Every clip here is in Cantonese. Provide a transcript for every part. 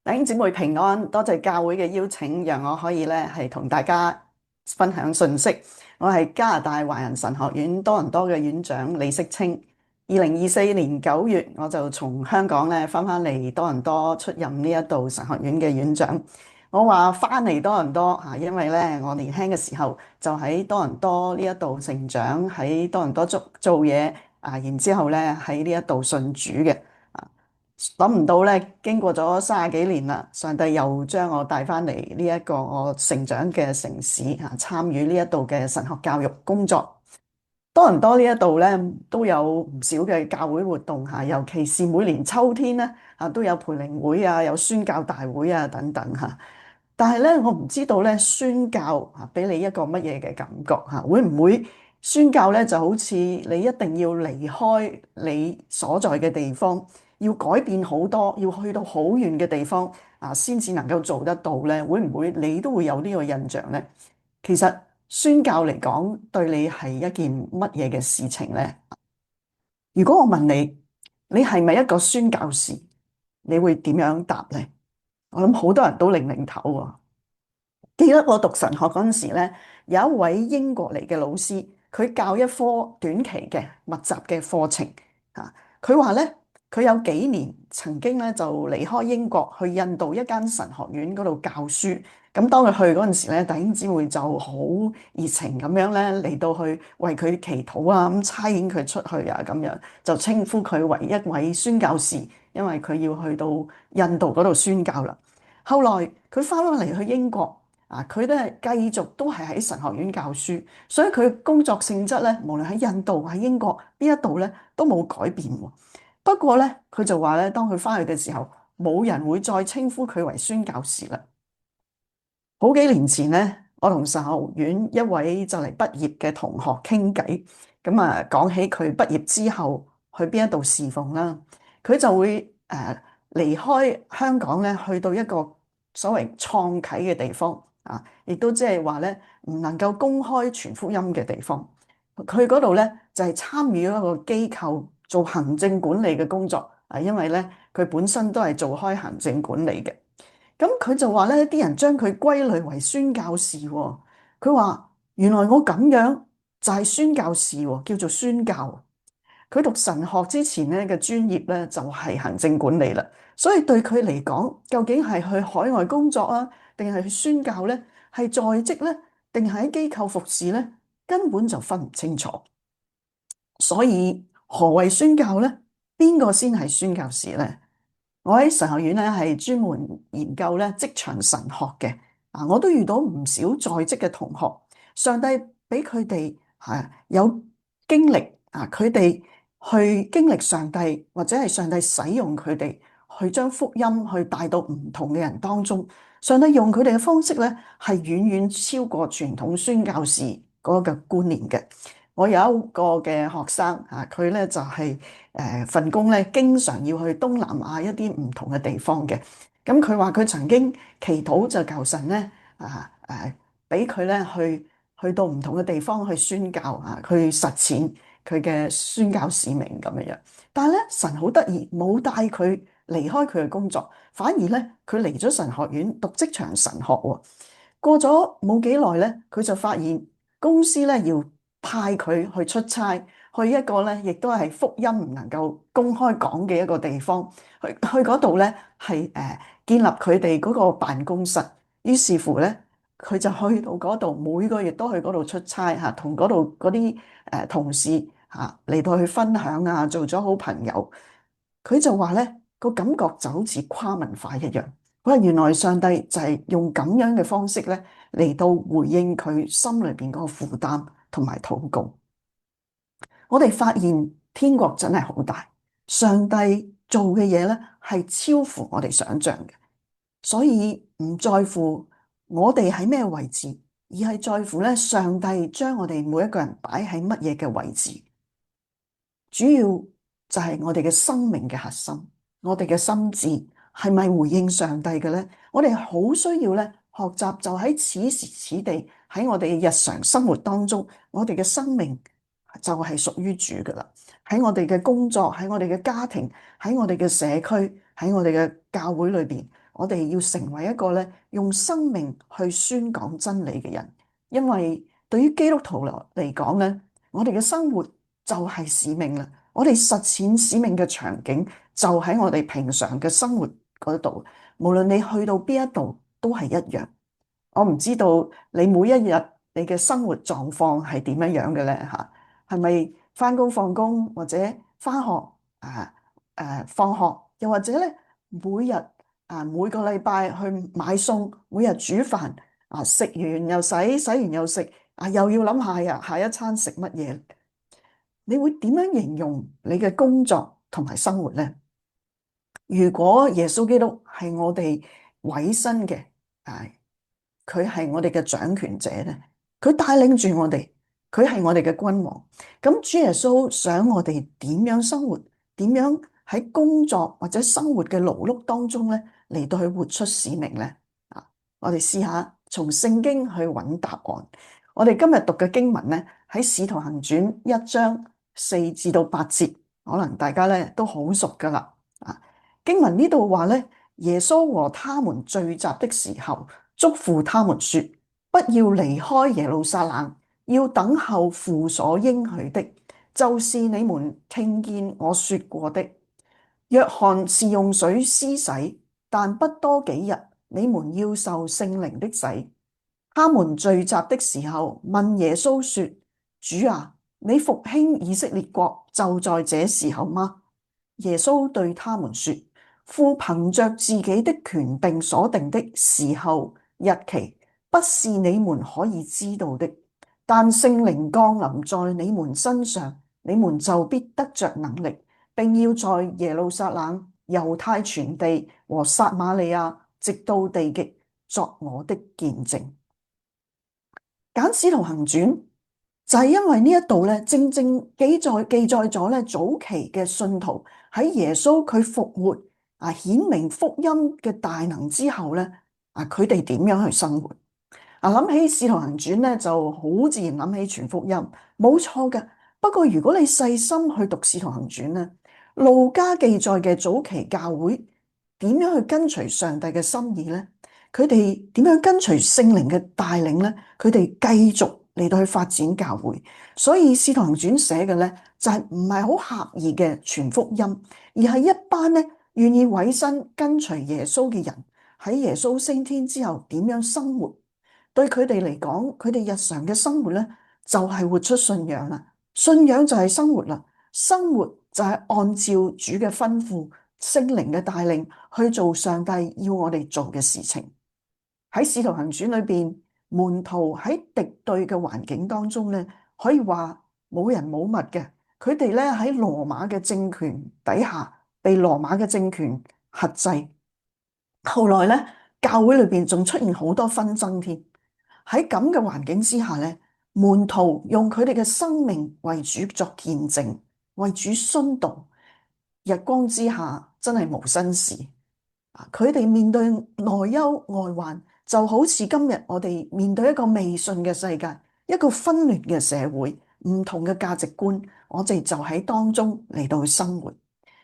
弟兄姊妹平安，多謝教會嘅邀請，讓我可以同大家分享信息。我係加拿大華人神學院多倫多嘅院長李適清。2024年9月，我就從香港返嚟多倫多出任呢一度神學院嘅院長。我話返嚟多倫多因為我年輕嘅時候就喺多倫多呢一度成長，喺多倫多做嘢然之後喺呢一度信主嘅。諗唔到經過咗30幾年啦，上帝又將我帶返嚟呢一個我成長嘅城市參與呢一度嘅神學教育工作。多倫多呢一度都有唔少嘅教會活動，尤其是每年秋天都有培靈會有宣教大會等等。但係我唔知道宣教俾你一個乜嘢嘅感覺，會唔會宣教就好似你一定要離開你所在嘅地方，要改變好多，要去到好遠嘅地方先至能夠做得到呢？會唔會你都會有呢個印象呢？其實宣教嚟講，對你係一件乜嘢嘅事情呢？如果我問你，你係咪一個宣教士？你會點樣答呢？我諗好多人都擰擰頭喎。記得我讀神學嗰陣時咧，有一位英國嚟嘅老師，佢教一科短期嘅密集嘅課程。佢話咧，佢有幾年曾經就離開英國去印度一間神學院嗰度教書。咁當佢去嗰陣時咧，弟兄姊妹就好熱情咁樣嚟到去為佢祈禱咁差遣佢出去咁樣，就稱呼佢為一位宣教士，因為佢要去到印度嗰度宣教啦。後來佢翻返嚟去英國。佢繼續都係喺神學院教書，所以佢工作性質無論喺印度喺英國呢一度都冇改變。不過佢就話當佢翻去嘅時候，冇人會再稱呼佢為宣教士啦。好幾年前我同神學院一位就嚟畢業嘅同學傾偈，咁講起佢畢業之後去邊一度侍奉啦，佢就會離開香港去到一個所謂創啟嘅地方。亦都即係話唔能夠公開傳福音嘅地方。佢嗰度就係參與一個機構做行政管理嘅工作。因為佢本身都係做開行政管理嘅。咁佢就話啲人將佢歸類為宣教士喎。佢話原來我咁樣就係宣教士喎，叫做宣教。佢讀神學之前嘅專業就係行政管理啦，所以對佢嚟講，究竟係去海外工作定係去宣教呢？係在職呢？定係喺機構服侍呢？根本就分唔清楚。所以何謂宣教呢？邊個先係宣教士呢？我喺神學院係專門研究職場神學嘅。我都遇到唔少在職嘅同學，上帝俾佢哋有經歷佢哋去經歷上帝，或者係上帝使用佢哋去將福音去帶到唔同嘅人當中。上帝用佢哋嘅方式係遠遠超過傳統宣教士嗰個觀念嘅。我有一個嘅學生佢就係份工經常要去東南亞一啲唔同嘅地方嘅。咁佢話佢曾經祈禱就求神俾佢去到唔同嘅地方去宣教去實踐佢嘅宣教使命咁樣。但係神好得意，冇帶佢離開佢嘅工作，反而佢嚟咗神學院讀職場神學喎。過咗冇幾耐佢就發現公司要派佢去出差，去一個亦都係福音唔能夠公開講嘅一個地方，去嗰度係建立佢哋嗰個辦公室。於是乎佢就去到嗰度，每個月都去嗰度出差同嗰度嗰啲同事嚟到去分享做咗好朋友。佢就話個感覺就好似跨文化一樣。佢話原來上帝就係用咁樣嘅方式嚟到回應佢心裏邊嗰個負擔同埋禱告。我哋發現天國真係好大，上帝做嘅嘢係超乎我哋想象嘅，所以唔在乎我哋喺咩位置，而係在乎上帝將我哋每一個人擺喺乜嘢嘅位置。主要就係我哋嘅生命嘅核心，我哋嘅心智係咪回應上帝嘅呢？我哋好需要學習，就喺此時此地，喺我哋日常生活當中，我哋嘅生命就係屬於主噶啦。喺我哋嘅工作，喺我哋嘅家庭，喺我哋嘅社區，喺我哋嘅教會裏邊，我哋要成為一個咧用生命去宣講真理嘅人，因為對於基督徒嚟講咧，我哋嘅生活就係使命啦。我哋實踐使命嘅場景就喺我哋平常嘅生活嗰度，無論你去到邊一度都係一樣。我唔知道你每一日你嘅生活狀況係點樣樣嘅咧嚇？係咪返工放工或者返學放學，又或者咧每日每個禮拜去買餸，每日煮飯食完又洗，洗完又食又要諗下呀下一餐食乜嘢？你會點樣形容你嘅工作同埋生活呢？如果耶穌基督係我哋委身嘅，佢係我哋嘅掌權者咧，佢帶領住我哋，佢係我哋嘅君王。咁主耶穌想我哋點樣生活，點樣喺工作或者生活嘅勞碌當中咧，嚟到去活出使命咧？我哋試下從聖經去揾答案。我哋今日讀嘅經文咧，喺《使徒行傳》1章4至8節，可能大家咧都好熟噶啦。經文呢度話咧，耶穌和他們聚集的時候，囑咐他們說：不要離開耶路撒冷，要等候父所應許的，就是你們聽見我說過的。約翰是用水施洗，但不多幾日，你們要受聖靈的洗。他們聚集的時候，問耶穌說：主啊，你復興以色列國就在這時候嗎？耶穌對他們說：父憑着自己的權柄所定的時候日期，不是你們可以知道的。但聖靈降臨在你們身上，你們就必得着能力，並要在耶路撒冷、猶太全地和撒瑪利亞，直到地極，作我的見證。揀使徒行傳就係因為呢一度咧，正正記載咗咧早期嘅信徒喺耶穌佢復活顯明福音嘅大能之後咧佢哋點樣去生活。諗起使徒行傳咧，就好自然諗起全福音，冇錯嘅。不過如果你細心去讀使徒行傳咧，路加記載嘅早期教會點樣去跟隨上帝嘅心意咧？佢哋點樣跟隨聖靈嘅帶領咧？佢哋繼續嚟到去發展教會。所以使徒行傳寫嘅咧，就係唔係好刻意嘅全福音，而係一班咧願意委身跟隨耶穌嘅人，喺耶穌升天之後點樣生活。對佢哋嚟講，佢哋日常嘅生活咧，就係活出信仰啦。信仰就係生活啦，生活就係按照主嘅吩咐、聖靈嘅帶領去做上帝要我哋做嘅事情。喺使徒行傳裏邊，門徒喺敵對嘅環境當中咧，可以話冇人冇物嘅。佢哋咧喺羅馬嘅政權底下，被羅馬嘅政權轄制。後來咧，教會裏邊仲出現好多紛爭添。喺咁嘅環境之下咧，門徒用佢哋嘅生命為主作見證，為主殉道。日光之下真係無新事。佢哋面對內憂外患，就好似今日我哋面對一個未信嘅世界，一個紛亂嘅社會，唔同嘅價值觀，我哋就喺當中嚟到去生活。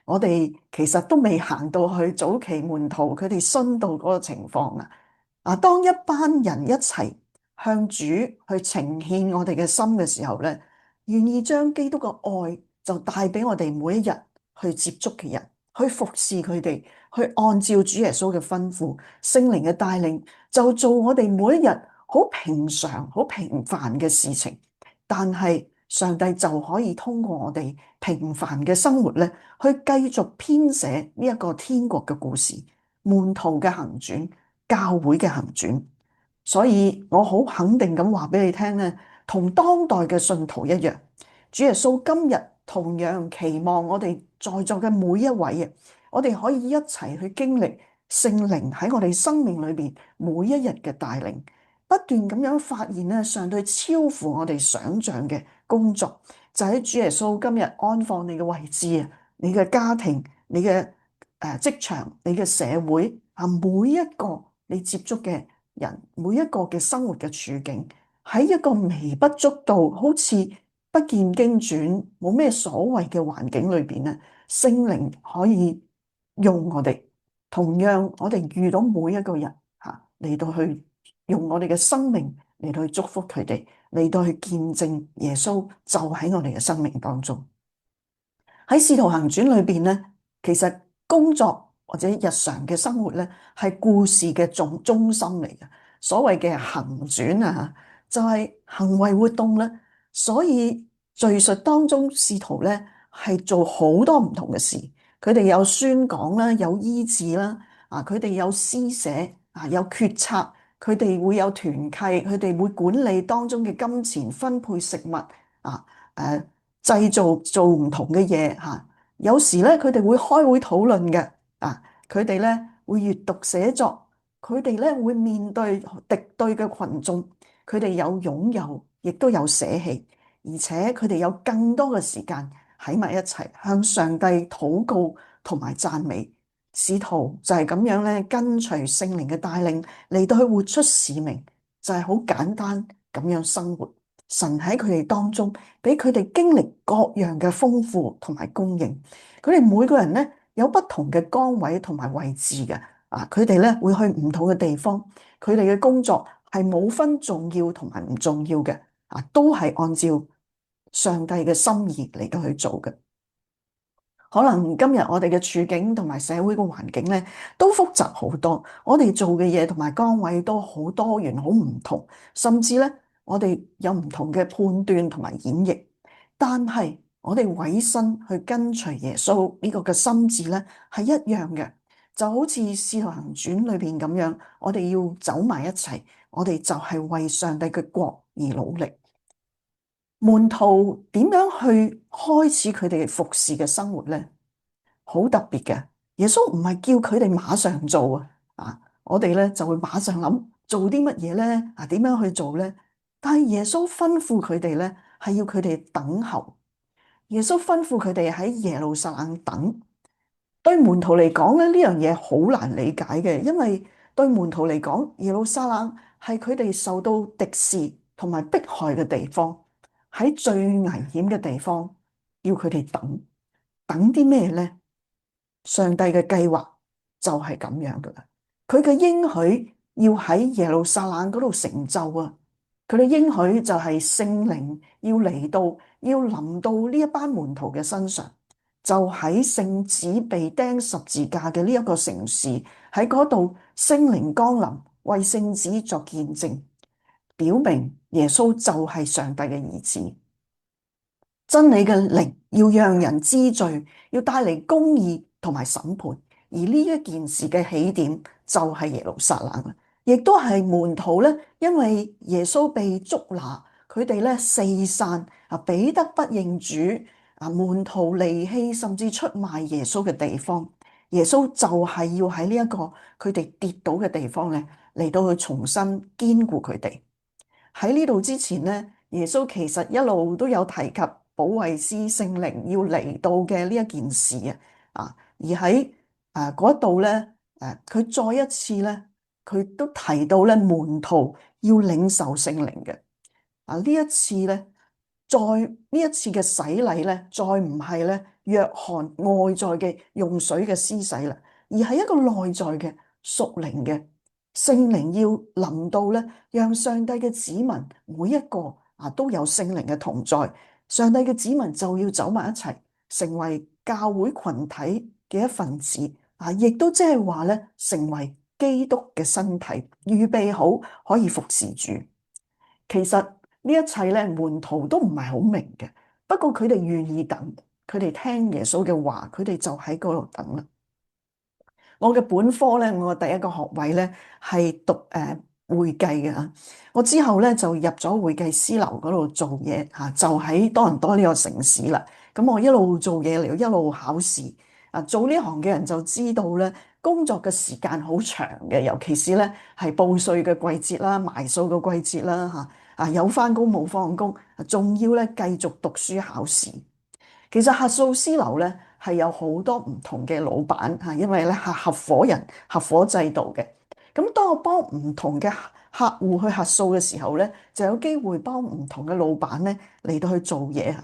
我哋其實都未行到去早期門徒佢哋殉道嗰個情況啊！當一班人一齊向主去呈獻我哋嘅心嘅時候咧，願意將基督嘅愛就帶俾我哋每一日去接觸嘅人，去服侍佢哋，去按照主耶穌嘅吩咐、聖靈嘅帶領，就做我哋每一日好平常、好平凡嘅事情。但係上帝就可以通過我哋平凡嘅生活咧，去繼續編寫呢一個天國嘅故事、門徒嘅行傳、教會嘅行傳。所以我好肯定咁話俾你聽咧，同當代嘅信徒一樣，主耶穌今日同樣期望我哋在座嘅每一位我哋可以一齊去經歷聖靈喺我哋生命裏邊每一日嘅帶領，不斷咁樣發現咧，上帝超乎我哋想象嘅工作，就喺主耶穌今日安放你嘅位置你嘅家庭、你嘅職場、你嘅社會每一個你接觸嘅人，每一個嘅生活嘅處境，喺一個微不足道、好似不見經傳、冇咩所謂嘅環境裏邊咧，聖靈可以用我哋，同樣，我哋遇到每一個人嚟到去用我哋嘅生命嚟到去祝福佢哋，嚟到去見證耶穌就喺我哋嘅生命當中。喺《使徒行傳》裏邊咧，其實工作或者日常嘅生活咧，係故事嘅中心嚟嘅。所謂嘅行傳啊，就係行為活動咧。所以敘述當中，使徒咧係做好多唔同嘅事。佢哋有宣講啦，有醫治啦，佢哋有施捨有決策，佢哋會有團契，佢哋會管理當中嘅金錢分配食物啊，誒。製造做唔同嘅嘢嚇，有時咧佢哋會開會討論嘅佢哋咧會閱讀寫作，佢哋咧會面對敵對嘅群眾，佢哋有擁有，亦都有捨棄，而且佢哋有更多嘅時間喺埋一齊向上帝禱告同埋讚美。使徒就係咁樣咧，跟隨聖靈嘅帶領嚟到去活出使命，就係好簡單咁樣生活。神喺佢哋當中，俾佢哋經歷各樣嘅豐富同埋供應。佢哋每個人咧有不同嘅崗位同埋位置嘅，佢哋咧會去唔同嘅地方。佢哋嘅工作係冇分重要同埋唔重要嘅，都係按照上帝嘅心意嚟到去做嘅。可能今日我哋嘅處境同埋社會嘅環境咧都複雜好多，我哋做嘅嘢同埋崗位都好多元、好唔同，甚至咧我哋有唔同嘅判斷同埋演繹。但係我哋委身去跟隨耶穌呢個嘅心志咧係一樣嘅，就好似《使徒行傳》裏邊咁樣，我哋要走埋一齊，我哋就係為上帝嘅國而努力。門徒點樣去開始佢哋服侍嘅生活呢？好特別嘅，耶穌唔係叫佢哋馬上做我哋咧就會馬上諗做啲乜嘢咧點樣去做咧？但係耶穌吩咐佢哋咧係要佢哋等候。耶穌吩咐佢哋喺耶路撒冷等。對門徒嚟講咧，呢樣嘢好難理解嘅，因為對門徒嚟講，耶路撒冷係佢哋受到敵視同埋迫害嘅地方，喺最危險嘅地方，要佢哋等。等啲咩咧？上帝嘅計劃就係咁樣噶啦，佢嘅應許要喺耶路撒冷嗰度成就啊！佢嘅應許就係聖靈要嚟到，要臨到呢一班門徒嘅身上，就喺聖子被釘十字架嘅呢一個城市，喺嗰度聖靈降臨，為聖子作見證，表明耶穌就係上帝嘅兒子。真理嘅靈要讓人知罪，要帶嚟公義同埋審判，而呢一件事嘅起點就係耶路撒冷，亦都係門徒咧，因為耶穌被捉拿，佢哋咧四散彼得不認主門徒離棄甚至出賣耶穌嘅地方。耶穌就係要喺呢一個佢哋跌倒嘅地方咧，嚟到去重新堅固佢哋。喺呢度之前咧，耶穌其實一路都有提及保惠師聖靈要嚟到嘅呢一件事而喺嗰度咧，佢再一次咧，佢都提到咧門徒要領受聖靈嘅呢一次咧，呢一次嘅洗禮咧，再唔係咧約翰外在嘅用水嘅施洗啦，而係一個內在嘅屬靈嘅。聖靈要臨到咧，讓上帝嘅子民每一個都有聖靈嘅同在，上帝嘅子民就要走埋一齊，成為教會群體嘅一份子亦都即係話咧，成為基督嘅身體，預備好可以服侍主。其實呢一切咧，門徒都唔係好明嘅，不過佢哋願意等，佢哋聽耶穌嘅話，佢哋就喺嗰度等啦。我嘅本科咧，我第一個學位咧係讀會計嘅。我之後咧就入咗會計師樓嗰度做嘢就喺多倫多呢個城市啦。咁我一路做嘢嚟，一路考試做呢行嘅人就知道咧，工作嘅時間好長嘅，尤其是咧係報稅嘅季節啦、埋數嘅季節啦有返工冇放工，仲要咧繼續讀書考試。其實核數師樓咧係有好多唔同嘅老闆因為咧係合夥人合夥制度嘅。咁當我幫唔同嘅客戶去核數嘅時候咧，就有機會幫唔同嘅老闆咧嚟到去做嘢。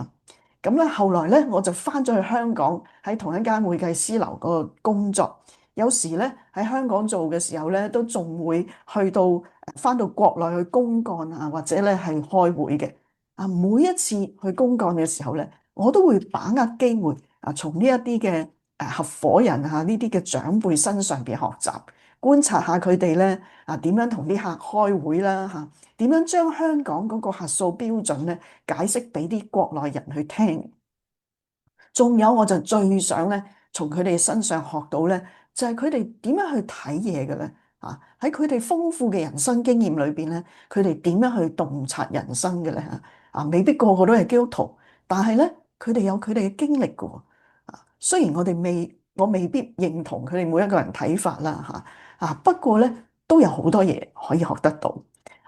咁咧後來咧我就返咗去香港，喺同一間會計師樓嗰個工作。有時咧喺香港做嘅時候咧，都仲會去到返到國內去公幹啊，或者咧係開會嘅。每一次去公幹嘅時候咧，我都會把握機會從呢一啲嘅合夥人呢啲嘅長輩身上邊學習，觀察下佢哋咧點樣同啲客開會啦點樣將香港嗰個核數標準咧解釋俾啲國內人去聽。仲有我就最想咧，從佢哋身上學到咧，就係佢哋點樣去睇嘢嘅咧。喺佢哋豐富嘅人生經驗裏邊咧，佢哋點樣去洞察人生嘅咧未必個個都係基督徒，但係咧，佢哋有佢哋嘅經歷嘅喎。雖然我未必認同佢哋每一個人睇法啦不過咧都有好多嘢可以學得到。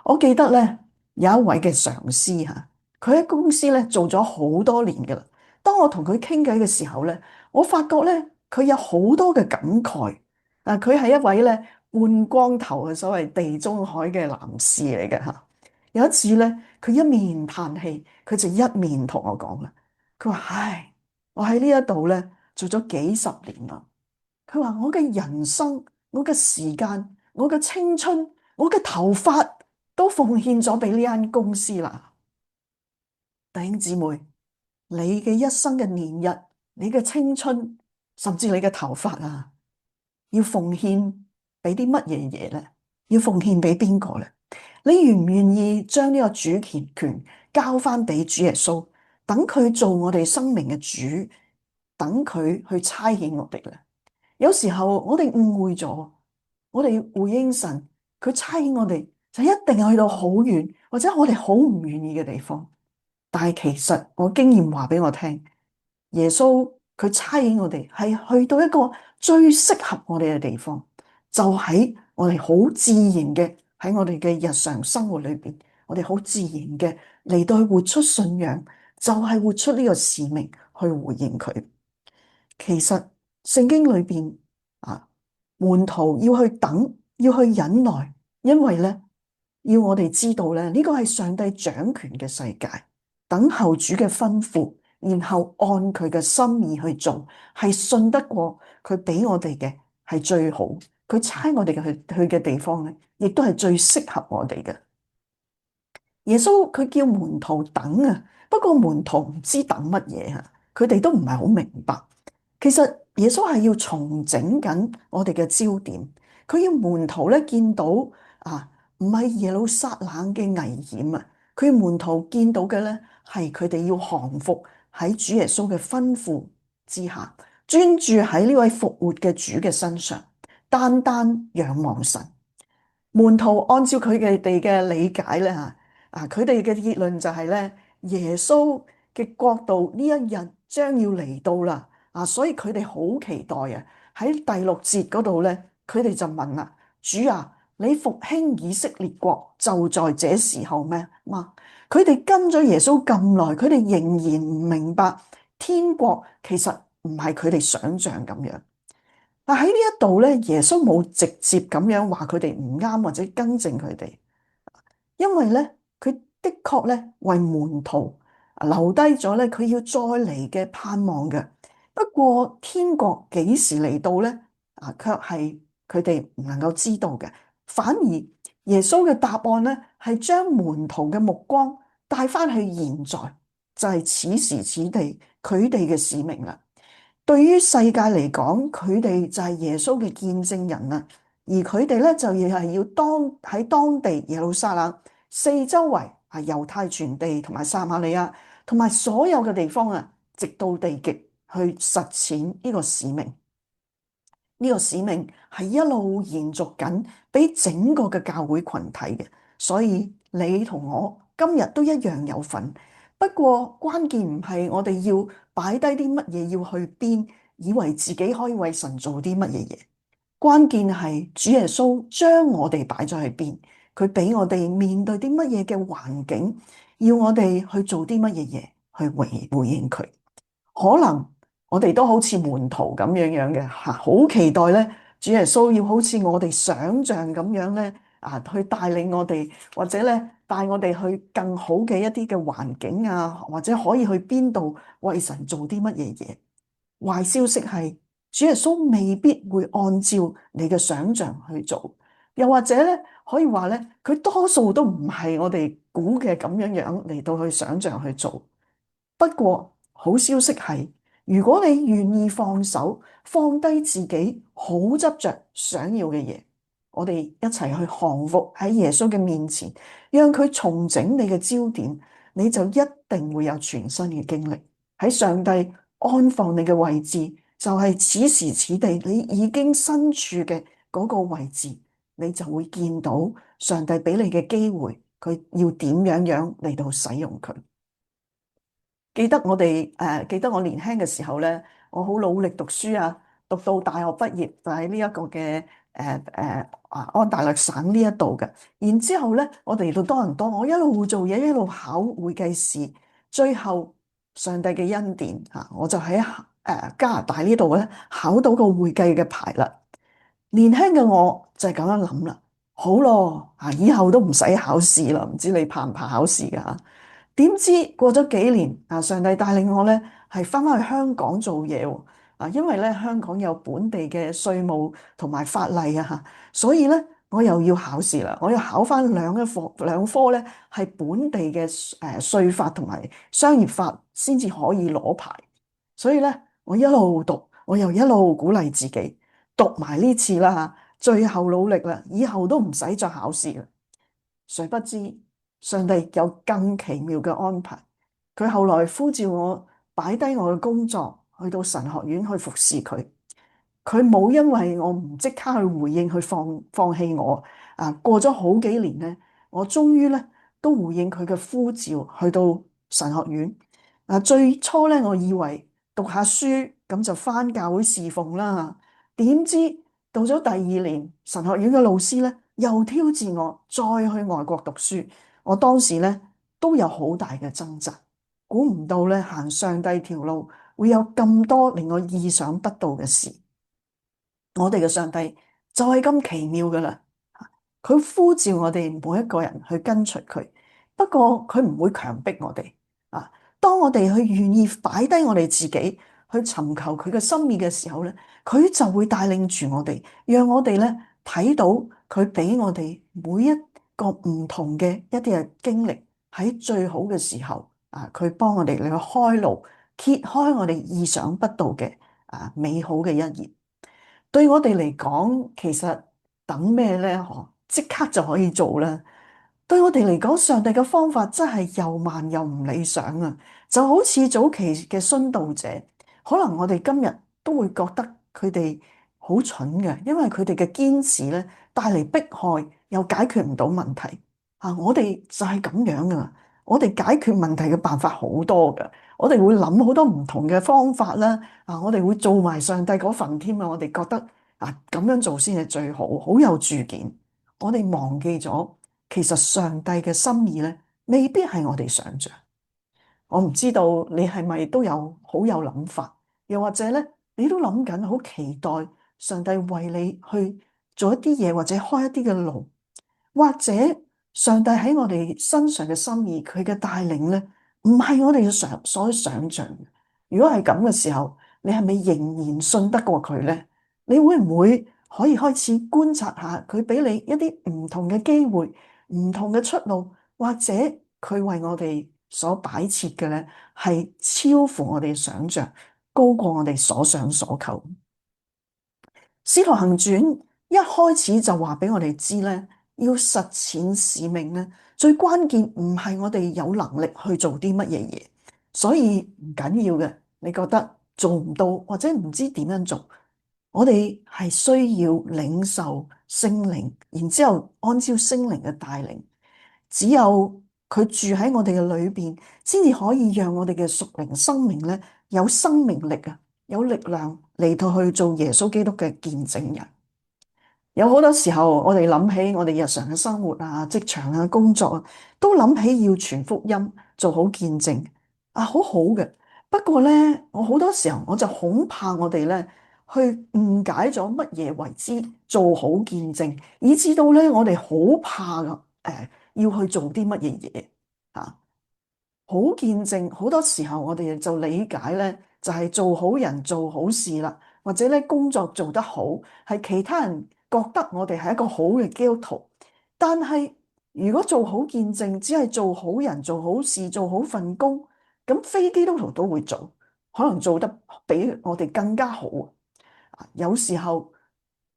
我記得咧有一位嘅上司佢喺公司咧做咗好多年嘅啦。當我同佢傾偈嘅時候咧，我發覺咧佢有好多嘅感慨。佢係一位咧半光頭嘅所謂地中海嘅男士嚟嘅嚇。有一次咧，佢一面嘆氣，佢就一面同我講啦。佢話：唉，我喺呢一度咧做咗幾十年啦。佢話我嘅人生、我嘅時間、我嘅青春、我嘅頭髮都奉獻咗俾呢間公司啦。弟兄姊妹。你嘅一生嘅年日，你嘅青春，甚至你嘅頭髮要奉獻俾啲乜嘢嘢咧？要奉獻俾邊個咧？你願唔願意將呢個主權交翻俾主耶穌，等佢做我哋生命嘅主，等佢去差遣我哋咧？有時候我哋誤會咗，我哋回應神，佢差遣我哋就一定係去到好遠，或者我哋好唔願意嘅地方。但係其實我經驗話俾我聽，耶穌佢差遣我哋係去到一個最適合我哋嘅地方，就喺我哋好自然嘅喺我哋嘅日常生活裏邊，我哋好自然嘅嚟到去活出信仰，就係活出呢個使命去回應佢。其實聖經裏邊門徒要去等，要去忍耐，因為咧要我哋知道咧呢個係上帝掌權嘅世界。等候主嘅吩咐，然後按佢嘅心意去做，係信得過佢俾我哋嘅係最好。佢差我哋去嘅地方咧，亦都係最適合我哋嘅。耶穌佢叫門徒等不過門徒唔知等乜嘢佢哋都唔係好明白。其實耶穌係要重整緊我哋嘅焦點，佢要門徒咧見到唔係耶路撒冷嘅危險佢要門徒見到嘅咧係佢哋要降服喺主耶穌嘅吩咐之下，專注喺呢位復活嘅主嘅身上，單單仰望神。門徒按照佢哋嘅理解咧佢哋嘅結論就係咧，耶穌嘅國度呢一日將要嚟到啦所以佢哋好期待喺第六節嗰度咧，佢哋就問啦：主你復興以色列國就在這時候咩？佢哋跟咗耶穌咁耐，佢哋仍然唔明白天國其實唔係佢哋想象咁樣。但喺呢一度咧，耶穌冇直接咁樣話佢哋唔啱或者更正佢哋，因為咧佢的確咧為門徒留低咗咧佢要再嚟嘅盼望嘅。不過天國幾時嚟到咧卻係佢哋唔能夠知道嘅。反而耶穌嘅答案咧係將門徒嘅目光帶翻去現在，就係此時此地佢哋嘅使命啦。對於世界嚟講，佢哋就係耶穌嘅見證人啦，而佢哋咧就亦係要喺當地耶路撒冷四周圍猶太全地同埋撒瑪利亞同埋所有嘅地方直到地極去實踐呢個使命。呢個使命係一路延續緊，俾整個嘅教會群體嘅，所以你同我今日都一樣有份。不過關鍵唔係我哋要擺低啲乜嘢要去邊，以為自己可以為神做啲乜嘢嘢。關鍵係主耶穌將我哋擺咗喺邊，佢俾我哋面對啲乜嘢嘅環境，要我哋去做啲乜嘢嘢去回應佢。可能我哋都好似門徒咁樣嘅好期待咧，主耶穌要好似我哋想象咁樣咧去帶領我哋，或者咧帶我哋去更好嘅一啲嘅環境或者可以去邊度為神做啲乜嘢嘢。壞消息係主耶穌未必會按照你嘅想象去做，又或者咧可以話咧，佢多數都唔係我哋估嘅咁樣樣嚟到去想象去做。不過好消息係，如果你願意放手，放低自己好執着想要嘅嘢，我哋一齊去降服喺耶穌嘅面前，讓佢重整你嘅焦點，你就一定會有全新嘅經歷。喺上帝安放你嘅位置，就係此時此地你已經身處嘅嗰個位置，你就會見到上帝俾你嘅機會，佢要點樣樣嚟到使用佢。記得我年輕嘅時候咧，我好努力讀書啊，讀到大學畢業就喺呢一個嘅安大略省呢一度嘅。然之後咧，我哋嚟到多倫多，我一路做嘢一路考會計師，最後上帝嘅恩典嚇，我就喺加拿大呢度咧考到個會計嘅牌啦。年輕嘅我就係咁樣諗啦，好咯，以後都唔使考試啦，唔知你怕唔怕考試㗎嚇？點知過咗幾年，上帝帶領我咧係翻去香港做嘢喎，因為咧香港有本地嘅稅務同埋法例啊嚇，所以咧我又要考試啦，我要考翻兩科咧係本地嘅稅法同埋商業法先至可以攞牌，所以咧我一路讀，我又一路鼓勵自己讀埋呢次啦嚇，最後努力啦，以後都唔使再考試啦。誰不知上帝有更奇妙嘅安排，佢後來呼召我擺低我嘅工作，去到神學院去服侍佢。佢冇因為我唔即刻去回應，去放棄我。過咗好幾年咧，我終於咧都回應佢嘅呼召，去到神學院。最初咧，我以為讀下書咁就返教會侍奉啦。點知到咗第二年，神學院嘅老師咧又挑戰我再去外國讀書。我當時咧都有好大嘅掙扎，估唔到咧行上帝條路會有咁多令我意想不到嘅事。我哋嘅上帝就係咁奇妙噶啦，佢呼召我哋每一個人去跟隨佢，不過佢唔會強迫我哋啊。當我哋去願意擺低我哋自己去尋求佢嘅心意嘅時候咧，佢就會帶領住我哋，讓我哋咧睇到佢俾我哋每一個唔同嘅一啲嘅經歷，喺最好嘅時候佢幫我哋嚟去開路，揭開我哋意想不到嘅美好嘅一頁。對我哋嚟講，其實等咩咧？即刻就可以做啦。對我哋嚟講，上帝嘅方法真係又慢又唔理想啊！就好似早期嘅殉道者，可能我哋今日都會覺得佢哋好蠢嘅，因為佢哋嘅堅持咧帶嚟迫害，又解決唔到問題。我哋就係咁樣噶，我哋解決問題嘅辦法好多噶，我哋會諗好多唔同嘅方法啦。我哋會做埋上帝嗰份添啊！我哋覺得咁樣做先係最好，好有主見。我哋忘記咗，其實上帝嘅心意咧，未必係我哋想象。我唔知道你係咪都有好有諗法，又或者咧，你都諗緊好期待上帝為你去做一啲嘢，或者開一啲嘅路。或者上帝喺我哋身上嘅心意，佢嘅帶領咧，唔係我哋所想象嘅。如果係咁嘅時候，你係咪仍然信得過佢咧？你會唔會可以開始觀察下佢俾你一啲唔同嘅機會、唔同嘅出路，或者佢為我哋所擺設嘅咧，係超乎我哋想象，高過我哋所想所求。使徒行傳一開始就話俾我哋知咧，要實踐使命咧，最關鍵唔係我哋有能力去做啲乜嘢嘢，所以唔緊要嘅。你覺得做唔到或者唔知點樣做，我哋係需要領受聖靈，然之後按照聖靈嘅帶領，只有佢住喺我哋嘅裏邊，先至可以讓我哋嘅屬靈生命咧有生命力啊，有力量嚟到去做耶穌基督嘅見證人。有好多時候，我哋諗起我哋日常嘅生活啊、職場啊、工作啊，都諗起要傳福音、做好見證好好嘅。不過咧，我好多時候我就恐怕我哋咧去誤解咗乜嘢為之做好見證，以至到咧我哋好怕要去做啲乜嘢嘢啊。好見證好多時候我哋就理解咧，就係做好人做好事啦。或者咧工作做得好，係其他人覺得我哋係一個好嘅基督徒。但係如果做好見證，只係做好人、做好事、做好份工，咁非基督徒都會做，可能做得比我哋更加好。有時候，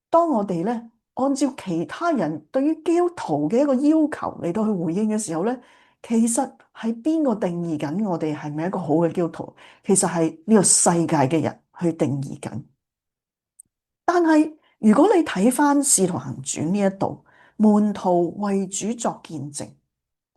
當我哋咧按照其他人對於基督徒嘅一個要求嚟到去回應嘅時候咧，其實係邊個定義緊我哋係咪一個好嘅基督徒？其實係呢個世界嘅人去定義緊。但係如果你睇翻《使徒行傳》呢一度，門徒為主作見證。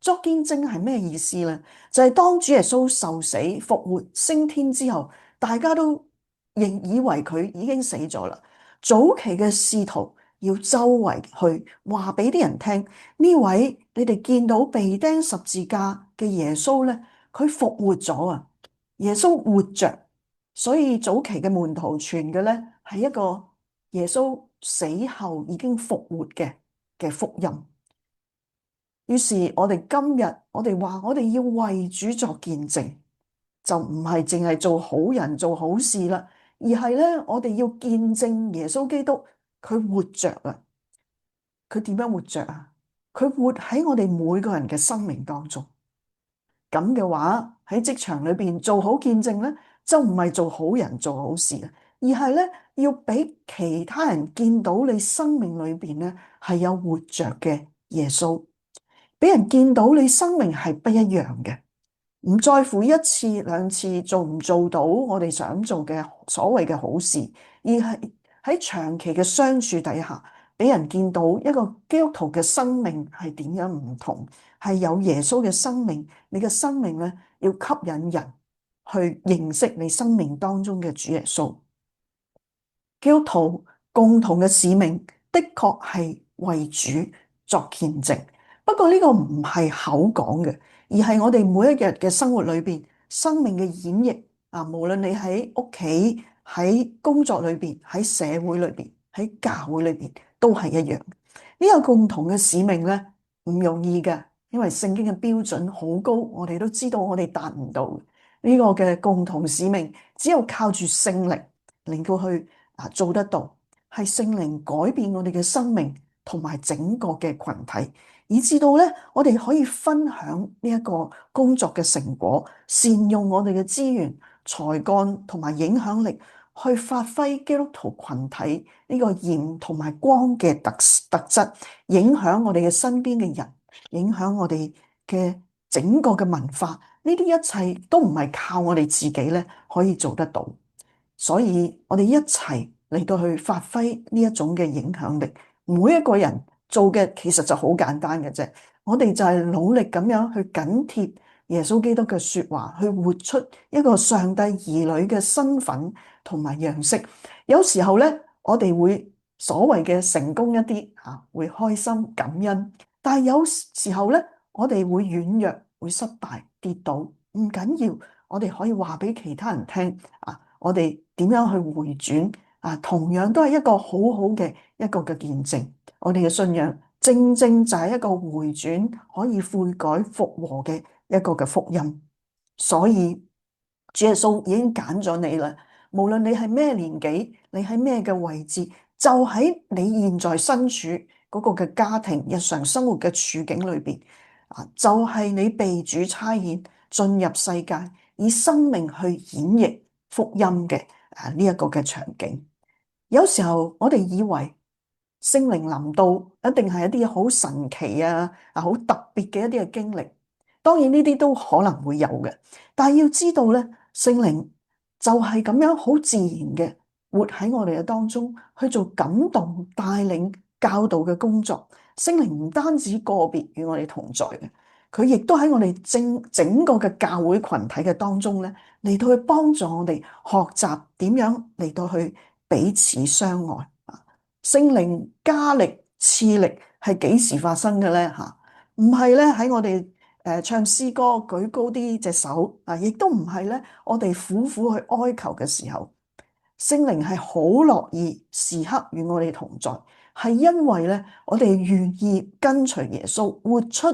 作見證係咩意思呢？就係當主耶穌受死、復活、升天之後，大家都認以為佢已經死咗啦。早期嘅使徒要周圍去話俾啲人聽，呢位你哋見到被釘十字架嘅耶穌咧，佢復活咗啊！耶穌活着，所以早期嘅門徒傳嘅咧係一個耶穌死後已經復活嘅福音。於是我哋今日我哋話我哋要為主作見證，就唔係淨係做好人做好事啦，而係咧我哋要見證耶穌基督佢活着啊！佢點樣活着啊？佢活喺我哋每個人嘅生命當中。咁嘅話喺職場裏邊做好見證咧，就唔係做好人做好事啊，而係咧要俾其他人見到你生命裏邊咧係有活着嘅耶穌。俾人見到你生命係不一樣嘅，唔在乎一次兩次做唔做到我哋想做嘅所謂嘅好事，而係喺長期嘅相處底下，俾人見到一個基督徒嘅生命係點樣唔同，係有耶穌嘅生命，你嘅生命咧要吸引人去認識你生命當中嘅主耶穌。基督徒共同嘅使命的確係為主作見證。不過呢個唔係口講嘅，而係我哋每一日嘅生活裏邊，生命嘅演繹啊，無論你喺屋企、喺工作裏邊、喺社會裏邊、喺教會裏邊，都係一樣。呢個共同嘅使命咧，唔容易嘅，因為聖經嘅標準好高，我哋都知道我哋達唔到呢個嘅共同使命，只有靠住聖靈令到去做得到，係聖靈改變我哋嘅生命同埋整個嘅群體。以至到咧，我哋可以分享呢一個工作嘅成果，善用我哋嘅資源、才幹同埋影響力，去發揮基督徒群體呢個鹽同埋光嘅特質，影響我哋嘅身邊嘅人，影響我哋嘅整個嘅文化。呢啲一切都唔係靠我哋自己咧可以做得到，所以我哋一齊嚟到去發揮呢一種嘅影響力，每一個人做嘅其實就好簡單嘅啫，我哋就係努力咁樣去緊貼耶穌基督嘅說話，去活出一個上帝兒女嘅身份同埋樣式。有時候咧，我哋會所謂嘅成功一啲吓，會開心感恩，但係有時候咧，我哋會軟弱，會失敗跌倒，唔緊要，我哋可以話俾其他人聽啊，我哋點樣去回轉啊，同樣都係一個好好嘅一個嘅見證。我哋嘅信仰正正就係一個回轉可以悔改復和嘅一個嘅福音，所以主耶穌已經揀咗你啦。無論你係咩年紀，你喺咩嘅位置，就喺你現在身處嗰個嘅家庭日常生活嘅處境裏邊啊，就係你被主差遣進入世界，以生命去演繹福音嘅呢一個嘅場景。有時候我哋以為聖靈臨到一定係一啲好神奇好特別嘅一啲嘅經歷，當然呢啲都可能會有嘅，但係要知道咧，聖靈就係咁樣好自然嘅活喺我哋嘅當中去做感動、帶領、教導嘅工作。聖靈唔單止個別與我哋同在嘅，佢亦都喺我哋整個嘅教會群體嘅當中咧，嚟到去幫助我哋學習點樣嚟到去彼此相愛。聖靈加力賜力係幾時發生嘅咧？吓，唔係咧喺我哋唱詩歌舉高啲隻手啊，亦都唔係咧我哋苦苦去哀求嘅時候，聖靈係好樂意時刻與我哋同在，係因為咧我哋願意跟隨耶穌，活出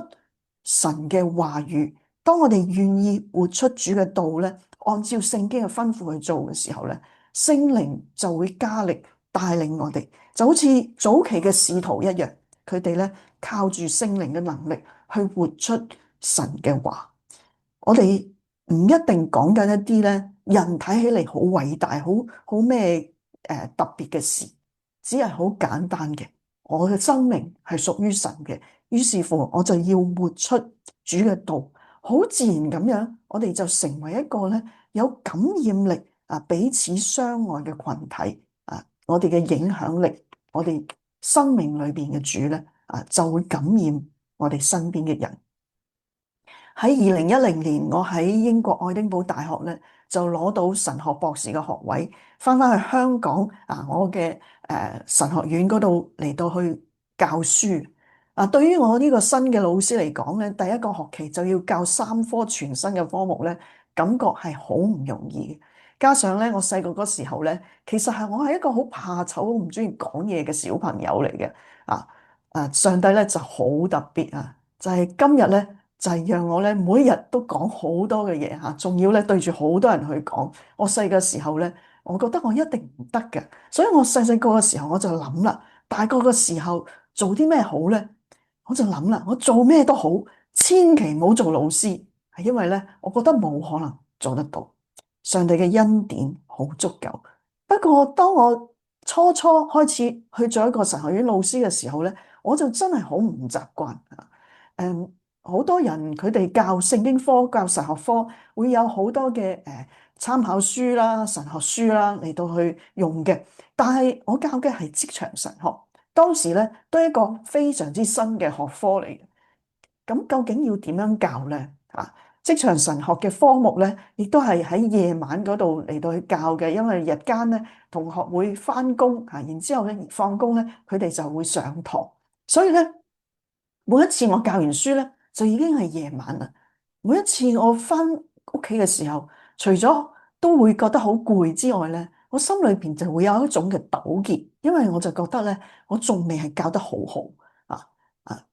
神嘅話語。當我哋願意活出主嘅道咧，按照聖經嘅吩咐去做嘅時候咧，聖靈就會加力帶領我哋，就好似早期嘅使徒一樣，佢哋咧靠住聖靈嘅能力去活出神嘅話。我哋唔一定講緊一啲咧人睇起嚟好偉大、好咩特別嘅事，只係好簡單嘅。我嘅生命係屬於神嘅，於是乎我就要活出主嘅道，好自然咁樣，我哋就成為一個咧有感染力啊，彼此相愛嘅群體啊，我哋嘅影響力，我哋生命裏邊嘅主咧啊，就會感染我哋身邊嘅人。喺2010年，我喺英國愛丁堡大學咧就攞到神學博士嘅學位，翻去香港啊，我嘅神學院嗰度嚟到去教書。啊，對於我呢個新嘅老師嚟講咧，第一個學期就要教3科全新嘅科目咧，感覺係好唔容易嘅。加上咧，我細個嗰時候咧，其實我係一個好怕醜、好唔中意講嘢嘅小朋友嚟嘅。上帝咧就好特別啊，就係今日咧。就係讓我咧每日都講好多嘅嘢嚇，仲要咧對住好多人去講。我細個時候咧，我覺得我一定唔得嘅，所以我細細個嘅時候我就諗啦，大個嘅時候做啲咩好咧？我就諗啦，我做咩都好，千祈唔好做老師，係因為咧，我覺得冇可能做得到。上帝嘅恩典好足夠。不過當我初初開始去做一個神學院老師嘅時候咧，我就真係好唔習慣啊。好多人佢哋教聖經科、教神學科，會有好多嘅參考書啦、神學書啦嚟到去用嘅。但係我教嘅係職場神學，當時咧都係一個非常之新嘅學科嚟嘅。咁究竟要點樣教咧？職場神學嘅科目咧，亦都係喺夜晚嗰度嚟到去教嘅，因為日間咧同學會返工啊，然之後咧放工咧佢哋就會上堂，所以咧每一次我教完書咧，就已經係夜晚啦。每一次我返屋企嘅時候，除咗都會覺得好攰之外咧，我心裏邊就會有一種嘅糾結，因為我就覺得咧，我仲未係教得好好啊啊！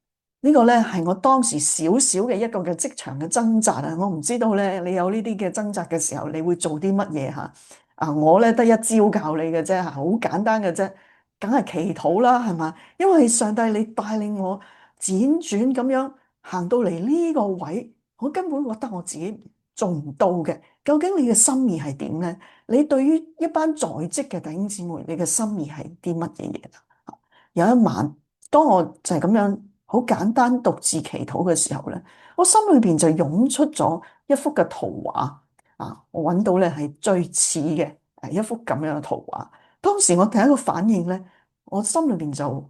呢個咧係我當時少少嘅一個嘅職場嘅掙扎啊！我唔知道咧，你有呢啲嘅掙扎嘅時候，你會做啲乜嘢嚇？我咧得一招教你嘅啫嚇，好簡單嘅啫，梗係祈禱啦，係嘛？因為上帝你帶領我輾轉咁樣行到嚟呢個位，我根本覺得我自己做唔到嘅。究竟你嘅心意係點咧？你對於一班在職嘅弟兄姊妹，你嘅心意係啲乜嘢嘢啊？有一晚，當我就係咁樣好簡單獨自祈禱嘅時候咧，我心裏邊就湧出咗一幅嘅圖畫啊！我揾到咧係最似嘅一幅咁樣嘅圖畫。當時我第一個反應咧，我心裏邊就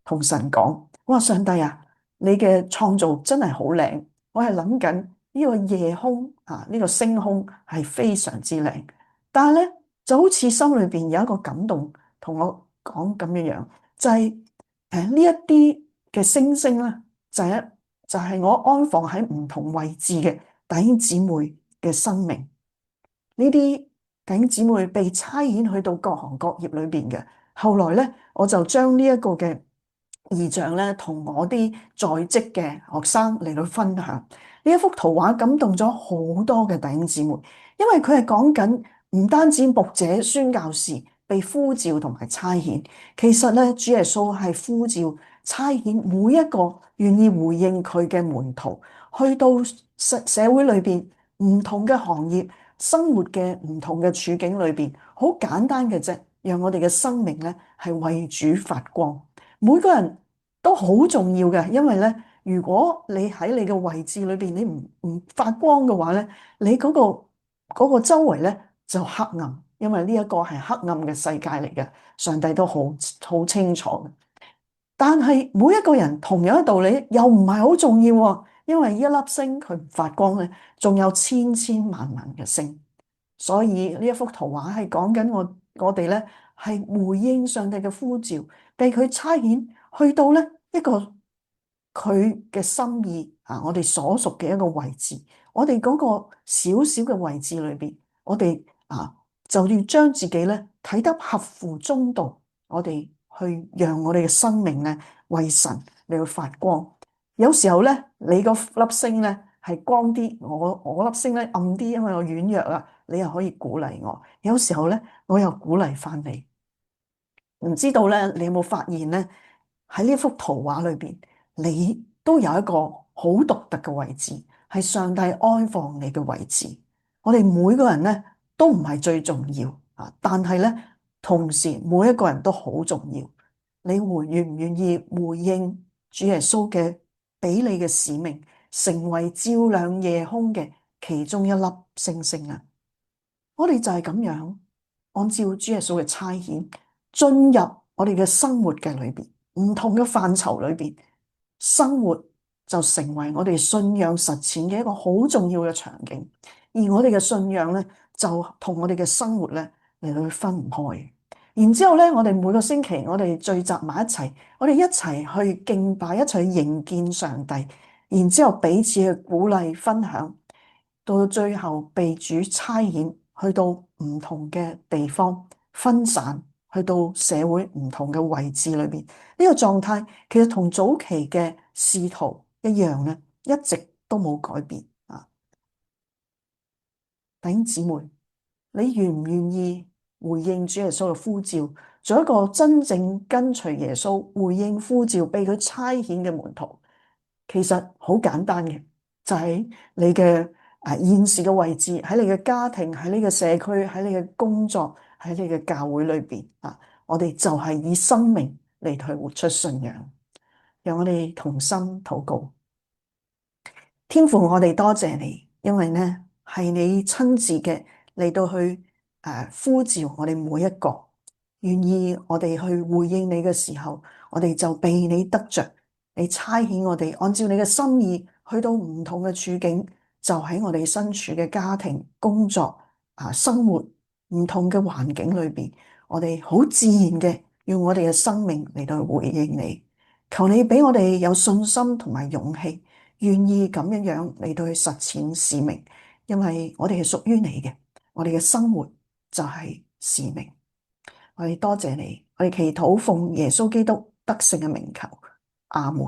同神講：我話上帝啊，你嘅創造真係好靚。我係諗緊呢個夜空啊，呢個星空係非常之靚。但係咧，就好似心裏邊有一個感動，同我講咁樣樣，就係呢一啲嘅星星咧，就係我安放喺唔同位置嘅弟兄姊妹嘅生命。呢啲弟兄姊妹被差遣去到各行各業裏邊嘅，後來咧，我就將呢一個嘅異象咧，同我啲在職嘅學生嚟到分享。呢一幅圖畫感動咗好多嘅弟兄姊妹，因為佢係講緊唔單止牧者、宣教士被呼召同埋差遣，其實咧，主耶穌係呼召差遣每一個願意回應佢嘅門徒，去到社會裏邊唔同嘅行業。生活嘅唔同嘅處境裏邊，好簡單嘅啫，讓我哋嘅生命咧係為主發光。每個人都好重要嘅，因為咧，如果你喺你嘅位置裏邊，你唔發光嘅話咧，你嗰個周圍咧就黑暗，因為呢一個係黑暗嘅世界嚟嘅，上帝都好清楚嘅。但係每一個人同樣嘅道理又唔係好重要喎，因為一粒星佢唔發光咧，仲有千千萬萬嘅星。所以呢一幅圖畫係講緊我哋咧係回應上帝嘅呼召，被佢差遣去到咧一個佢嘅心意啊，我哋所屬嘅一個位置，我哋嗰個小小嘅位置裏邊，我哋就要將自己咧睇得合乎中道，我哋去讓我哋嘅生命咧為神嚟到發光。有時候咧，你個粒星咧係光啲，我粒星咧暗啲，因為我軟弱啊。你又可以鼓勵我。有時候咧，我又鼓勵翻你。唔知道咧，你有冇發現咧？喺呢幅圖畫裏邊，你都有一個好獨特嘅位置，係上帝安放你嘅位置。我哋每個人咧都唔係最重要啊，但係咧同時每一個人都好重要。你願唔願意回應主耶穌嘅俾你嘅使命，成為照亮夜空嘅其中一粒星星啊？我哋就係咁樣，按照主耶穌嘅差遣，進入我哋嘅生活嘅裏邊，唔同嘅範疇裏邊，生活就成為我哋信仰實踐嘅一個好重要嘅場景。而我哋嘅信仰咧，就同我哋嘅生活咧嚟到去分唔開。然之後咧，我哋每個星期我哋聚集埋一齊，我哋一齊去敬拜，一齊去迎見上帝，然之後彼此去鼓勵分享。到最後被主差遣去到唔同嘅地方分散，去到社會唔同嘅位置裏邊，呢個狀態其實同早期嘅使徒一樣咧，一直都冇改變啊！弟兄姊妹，你願唔願意回應主耶穌嘅呼召，做一個真正跟隨耶穌、回應呼召、被佢差遣嘅門徒？其實好簡單嘅，就喺你嘅現時嘅位置，喺你嘅家庭，喺你嘅社區，喺你嘅工作，喺你嘅教會裏邊啊，我哋就係以生命嚟去活出信仰。讓我哋同心禱告。天父，我哋多謝你，因為呢係你親自嘅嚟到去呼召我哋每一個，願意我哋去回應你嘅時候，我哋就被你得着，你差遣我哋按照你嘅心意去到唔同嘅處境，就喺我哋身處嘅家庭、工作生活唔同嘅環境裏邊，我哋好自然嘅用我哋嘅生命嚟到回應你，求你俾我哋有信心同埋勇氣。願意咁樣樣嚟到去實踐使命，因為我哋係屬於你嘅，我哋嘅生活就係使命。我哋多謝你，我哋祈禱奉耶穌基督得勝嘅名求，阿門。